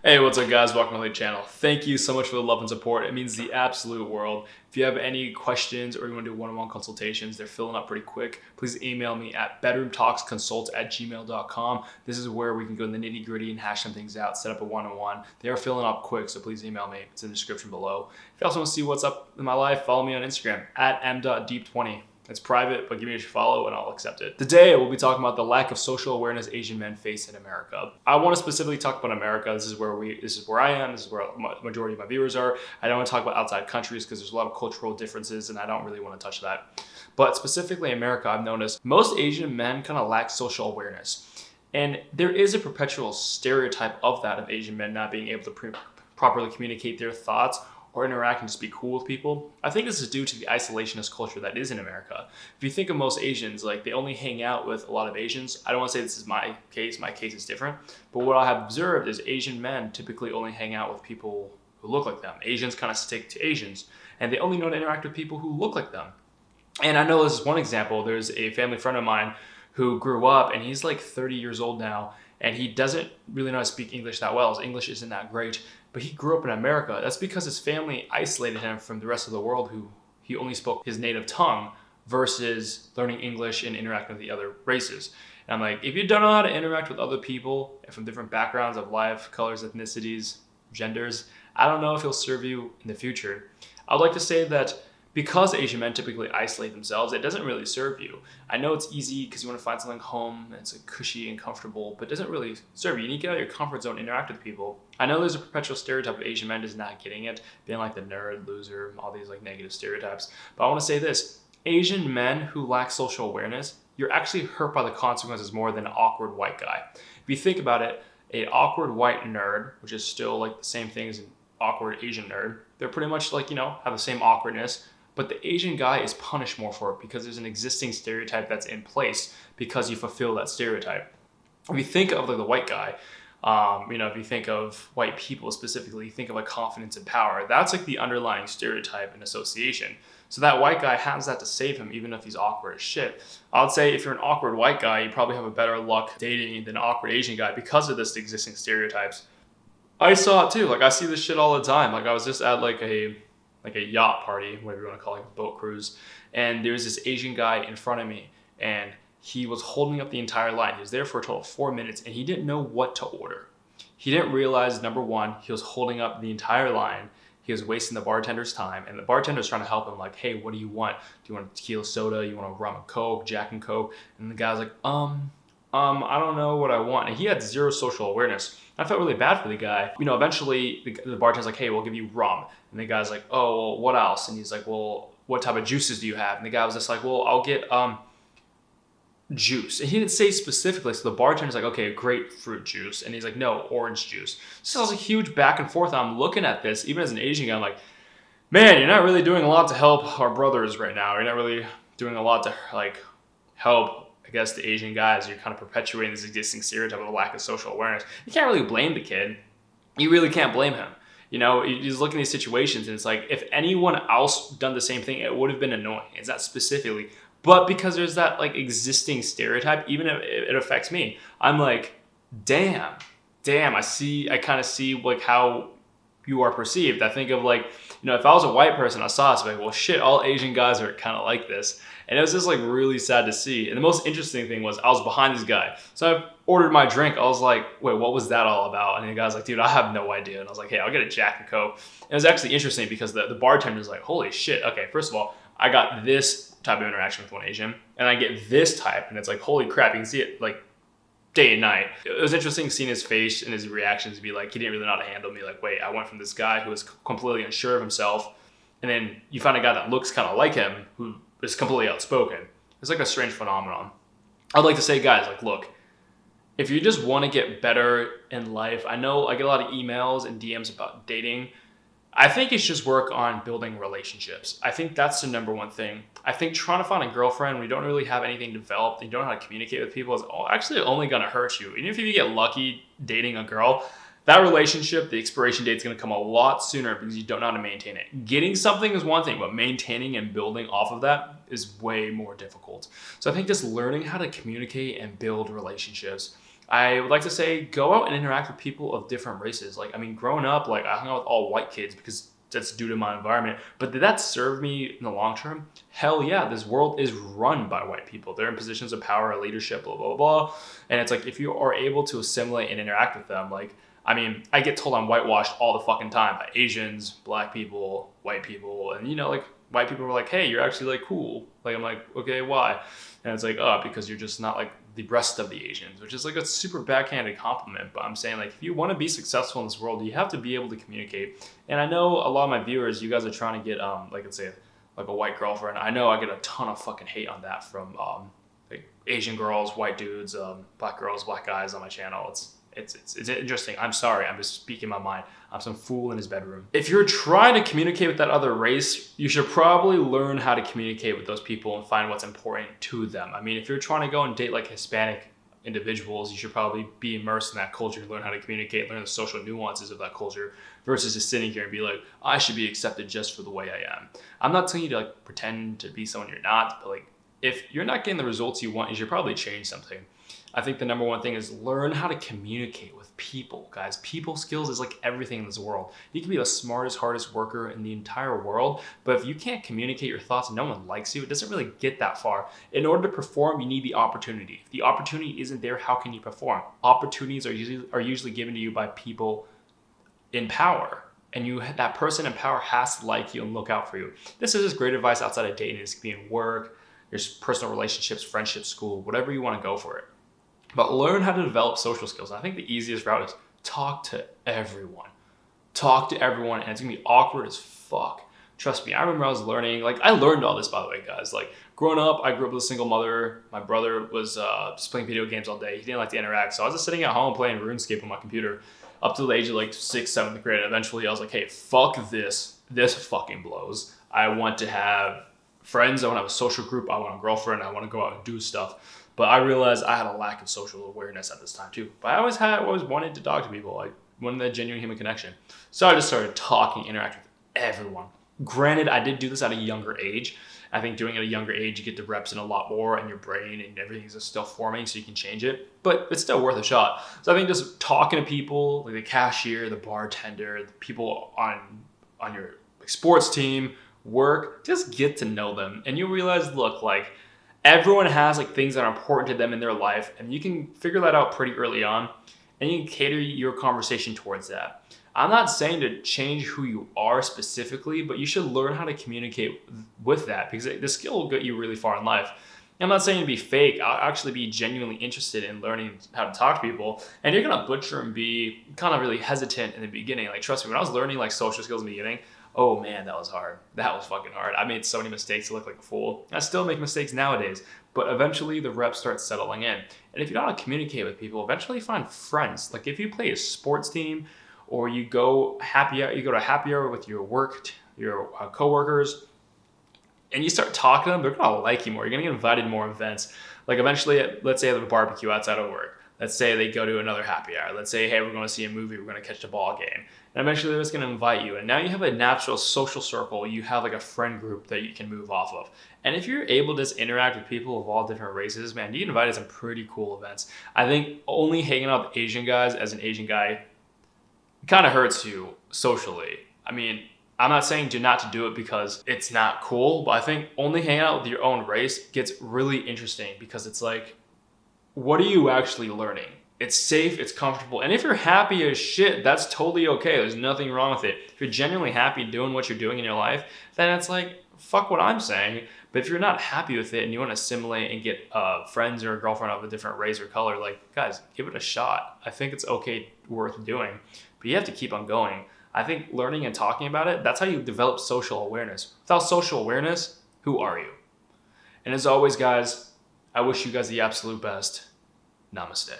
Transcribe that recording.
Hey, what's up guys? Welcome to the channel. Thank you so much for the love and support. It means the absolute world. If you have any questions or you want to do one-on-one consultations, they're filling up pretty quick. Please email me at bedroomtalksconsult@gmail.com. This is where we can go in the nitty-gritty and hash some things out, set up a one-on-one. They are filling up quick, so please email me. It's in the description below. If you also want to see what's up in my life, follow me on Instagram at m.deep20. It's private, but give me a follow and I'll accept it. Today, we'll be talking about the lack of social awareness Asian men face in America. I want to specifically talk about America. This is where I am. This is where the majority of my viewers are. I don't want to talk about outside countries because there's a lot of cultural differences and I don't really want to touch that. But specifically America, I've noticed most Asian men kind of lack social awareness. And there is a perpetual stereotype of that, of Asian men not being able to properly communicate their thoughts or interact and just be cool with people. I think this is due to the isolationist culture that is in America. If you think of most Asians, like they only hang out with a lot of Asians. I don't want to say this is my case is different, but what I have observed is Asian men typically only hang out with people who look like them. Asians kind of stick to Asians, and they only know to interact with people who look like them. And I know this is one example. There's a family friend of mine who grew up, and he's like 30 years old now, and he doesn't really know how to speak English that well. His English isn't that great, but he grew up in America. That's because his family isolated him from the rest of the world who he only spoke his native tongue versus learning English and interacting with the other races. And I'm like, if you don't know how to interact with other people from different backgrounds of life, colors, ethnicities, genders, I don't know if it'll serve you in the future. I would like to say that because Asian men typically isolate themselves, it doesn't really serve you. I know it's easy because you want to find something home and it's like cushy and comfortable, but it doesn't really serve you. You need to get out of your comfort zone, interact with people. I know there's a perpetual stereotype of Asian men just not getting it, being like the nerd, loser, all these like negative stereotypes. But I want to say this, Asian men who lack social awareness, you're actually hurt by the consequences more than an awkward white guy. If you think about it, an awkward white nerd, which is still like the same thing as an awkward Asian nerd, they're pretty much like, have the same awkwardness. But the Asian guy is punished more for it because there's an existing stereotype that's in place because you fulfill that stereotype. If you think of like the white guy, if you think of white people specifically, you think of like confidence and power. That's like the underlying stereotype and association. So that white guy has that to save him, even if he's awkward as shit. I would say if you're an awkward white guy, you probably have a better luck dating than an awkward Asian guy because of this existing stereotypes. I saw it too. Like I see this shit all the time. Like I was just at like a yacht party, whatever you want to call it, like a boat cruise. And there was this Asian guy in front of me and he was holding up the entire line. He was there for a total of 4 minutes and he didn't know what to order. He didn't realize, number one, he was holding up the entire line. He was wasting the bartender's time and the bartender's trying to help him like, hey, what do you want? Do you want a tequila soda? You want a rum and coke, Jack and Coke? And the guy's like, I don't know what I want. And he had zero social awareness. I felt really bad for the guy. Eventually the bartender's like, hey, we'll give you rum. And the guy's like, oh, well, what else? And he's like, well, what type of juices do you have? And the guy was just like, well, I'll get juice. And he didn't say specifically. So the bartender's like, okay, grapefruit juice. And he's like, no, orange juice. So it was a huge back and forth. I'm looking at this, even as an Asian guy, I'm like, man, you're not really doing a lot to help our brothers right now. You're not really doing a lot to like help, I guess, the Asian guys. You're kind of perpetuating this existing stereotype of a lack of social awareness. You can't really blame the kid. You really can't blame him. You just look at these situations and it's like, if anyone else done the same thing, it would have been annoying. It's not specifically, but because there's that like existing stereotype, even if it affects me, I'm like, damn, I kind of see like how you are perceived. I think of like, if I was a white person, I saw it, so like, well, shit, all Asian guys are kind of like this. And it was just like really sad to see. And the most interesting thing was I was behind this guy. So I ordered my drink. I was like, wait, what was that all about? And the guy's like, dude, I have no idea. And I was like, hey, I'll get a Jack and Coke. And it was actually interesting because the bartender's like, holy shit. Okay, first of all, I got this type of interaction with one Asian and I get this type. And it's like, holy crap, you can see it like day and night. It was interesting seeing his face and his reactions to be like, he didn't really know how to handle me. Like, wait, I went from this guy who was completely unsure of himself. And then you find a guy that looks kind of like him who is completely outspoken. It's like a strange phenomenon. I'd like to say, guys, like, look, if you just want to get better in life, I know I get a lot of emails and DMs about dating. I think you should just work on building relationships. I think that's the number one thing. I think trying to find a girlfriend when you don't really have anything developed and you don't know how to communicate with people is actually only going to hurt you. Even if you get lucky dating a girl, that relationship, the expiration date is going to come a lot sooner because you don't know how to maintain it. Getting something is one thing, but maintaining and building off of that is way more difficult. So I think just learning how to communicate and build relationships. I would like to say go out and interact with people of different races. Like, I mean, growing up, like I hung out with all white kids because that's due to my environment. But did that serve me in the long term? Hell yeah, this world is run by white people. They're in positions of power, leadership, blah, blah, blah. And it's like, if you are able to assimilate and interact with them, like, I mean, I get told I'm whitewashed all the fucking time by Asians, black people, white people. And, you know, like, white people were like, hey, you're actually like cool. Like, I'm like, okay, why? And it's like, oh, because you're just not like the rest of the Asians, which is like a super backhanded compliment. But I'm saying, like, if you want to be successful in this world, you have to be able to communicate. And I know a lot of my viewers, you guys are trying to get, like, let's say, like a white girlfriend. I know I get a ton of fucking hate on that from like Asian girls, white dudes, black girls, black guys on my channel. It's interesting. I'm sorry. I'm just speaking my mind. I'm some fool in his bedroom. If you're trying to communicate with that other race, you should probably learn how to communicate with those people and find what's important to them. I mean, if you're trying to go and date like Hispanic individuals, you should probably be immersed in that culture, learn how to communicate, learn the social nuances of that culture versus just sitting here and be like, I should be accepted just for the way I am. I'm not telling you to like pretend to be someone you're not, but like if you're not getting the results you want, you should probably change something. I think the number one thing is learn how to communicate with people, guys. People skills is like everything in this world. You can be the smartest, hardest worker in the entire world, but if you can't communicate your thoughts and no one likes you, it doesn't really get that far. In order to perform, you need the opportunity. If the opportunity isn't there, how can you perform? Opportunities are usually given to you by people in power. And that person in power has to like you and look out for you. This is just great advice outside of dating. This could be in work, your personal relationships, friendships, school, whatever you want to go for it. But learn how to develop social skills. I think the easiest route is talk to everyone. Talk to everyone, and it's gonna be awkward as fuck. Trust me, I remember I was learning, like I learned all this by the way, guys. Like growing up, I grew up with a single mother. My brother was just playing video games all day. He didn't like to interact. So I was just sitting at home playing RuneScape on my computer up to the age of like 6th, 7th grade. And eventually I was like, hey, fuck this. This fucking blows. I want to have friends. I want to have a social group. I want a girlfriend. I want to go out and do stuff. But I realized I had a lack of social awareness at this time too. But I always wanted to talk to people. I wanted that genuine human connection. So I just started talking, interacting with everyone. Granted, I did do this at a younger age. I think doing it at a younger age, you get the reps in a lot more and your brain and everything's just still forming so you can change it. But it's still worth a shot. So I think just talking to people, like the cashier, the bartender, the people on your sports team, work, just get to know them. And you'll realize, look, like everyone has like things that are important to them in their life, and you can figure that out pretty early on, and you can cater your conversation towards that. I'm not saying to change who you are specifically, but you should learn how to communicate with that because the skill will get you really far in life. I'm not saying to be fake. I'll actually be genuinely interested in learning how to talk to people, and you're gonna butcher and be kind of really hesitant in the beginning. Like trust me, when I was learning like social skills in the beginning, oh man, that was hard. That was fucking hard. I made so many mistakes to look like a fool. I still make mistakes nowadays, but eventually the reps start settling in. And if you know how to communicate with people, eventually you find friends. Like if you play a sports team or you go to happy hour with your coworkers, and you start talking to them, they're gonna like you more. You're gonna get invited to more events. Like eventually, let's say they have a barbecue outside of work. Let's say they go to another happy hour. Let's say, hey, we're going to see a movie. We're going to catch a ball game. And eventually they're just going to invite you. And now you have a natural social circle. You have like a friend group that you can move off of. And if you're able to just interact with people of all different races, man, you get invited to some pretty cool events. I think only hanging out with Asian guys as an Asian guy kind of hurts you socially. I mean, I'm not saying not to do it because it's not cool, but I think only hanging out with your own race gets really interesting because it's like, what are you actually learning? It's safe, it's comfortable. And if you're happy as shit, that's totally okay. There's nothing wrong with it. If you're genuinely happy doing what you're doing in your life, then it's like, fuck what I'm saying. But if you're not happy with it and you want to assimilate and get friends or a girlfriend of a different race or color, like, guys, give it a shot. I think it's okay, worth doing. But you have to keep on going. I think learning and talking about it, that's how you develop social awareness. Without social awareness, who are you? And as always, guys, I wish you guys the absolute best. Namaste.